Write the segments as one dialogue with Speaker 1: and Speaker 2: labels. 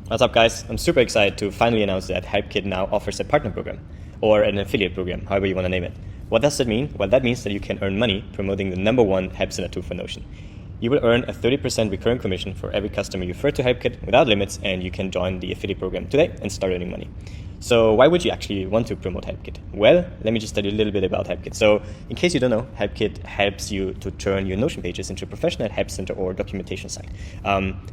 Speaker 1: What's up, guys? I'm super excited to finally announce that HelpKit now offers a partner program, or an affiliate program, however you want to name it. What does that mean? Well, that means that you can earn money promoting the #1 help center tool for Notion. You will earn a 30% recurring commission for every customer you refer to HelpKit without limits, and you can join the affiliate program today and start earning money. So why would you actually want to promote HelpKit? Well, let me just tell you a little bit about HelpKit. So in case you don't know, HelpKit helps you to turn your Notion pages into a professional help center or documentation site.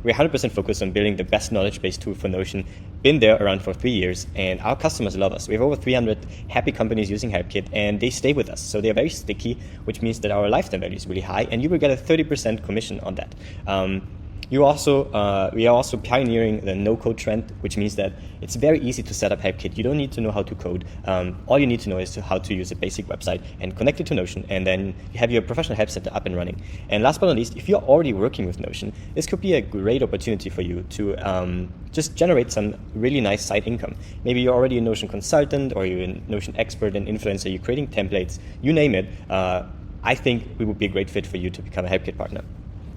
Speaker 1: We're 100% focused on building the best knowledge-based tool for Notion. Been there around for 3 years, and our customers love us. We have over 300 happy companies using HelpKit, and they stay with us. So they're very sticky, which means that our lifetime value is really high, and you will get a 30% commission on that. We are also pioneering the no-code trend, which means that it's very easy to set up HelpKit. You don't need to know how to code. All you need to know is how to use a basic website and connect it to Notion, and then you have your professional help center up and running. And last but not least, if you're already working with Notion, this could be a great opportunity for you to just generate some really nice side income. Maybe you're already a Notion consultant, or you're a Notion expert and influencer, you're creating templates, you name it. I think we would be a great fit for you to become a HelpKit partner.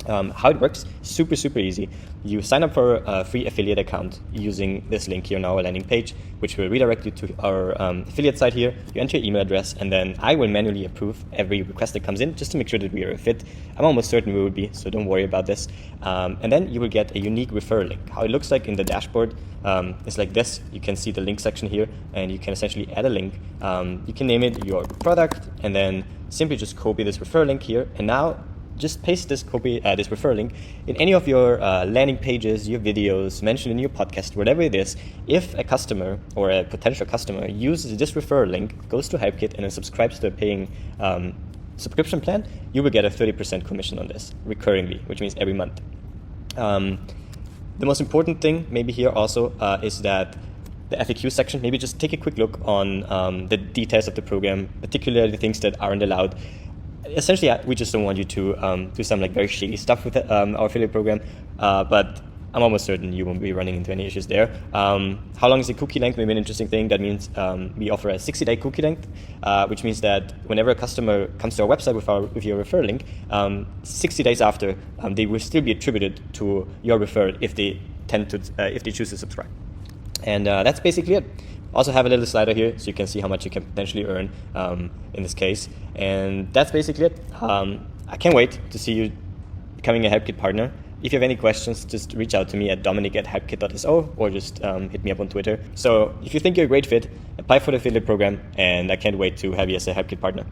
Speaker 1: How it works, super easy. You sign up for a free affiliate account using this link here on our landing page, which will redirect you to our affiliate site here. You enter your email address, and then I will manually approve every request that comes in just to make sure that we are a fit. I'm almost certain we will be, so don't worry about this. And then you will get a unique referral link. How it looks like in the dashboard is like this. You can see the link section here, and you can essentially add a link. You can name it your product, and then simply just copy this referral link here, and now just paste this referral link in any of your landing pages, your videos, mentioned in your podcast, whatever it is. If a customer or a potential customer uses this referral link, goes to HelpKit, and then subscribes to a paying subscription plan, you will get a 30% commission on this recurringly, which means every month. The most important thing maybe here also is that the FAQ section, maybe just take a quick look on the details of the program, particularly the things that aren't allowed. Essentially, we just don't want you to do some very shady stuff with our affiliate program, but I'm almost certain you won't be running into any issues there. How long is the cookie length? Maybe an interesting thing. That means we offer a 60-day cookie length, which means that whenever a customer comes to our website with your referral link, 60 days after, they will still be attributed to your referral if they choose to subscribe. And that's basically it. Also have a little slider here so you can see how much you can potentially earn in this case. And that's basically it. I can't wait to see you becoming a HelpKit partner. If you have any questions, just reach out to me at dominic@helpkit.so, or just hit me up on Twitter. So if you think you're a great fit, apply for the affiliate program, and I can't wait to have you as a HelpKit partner.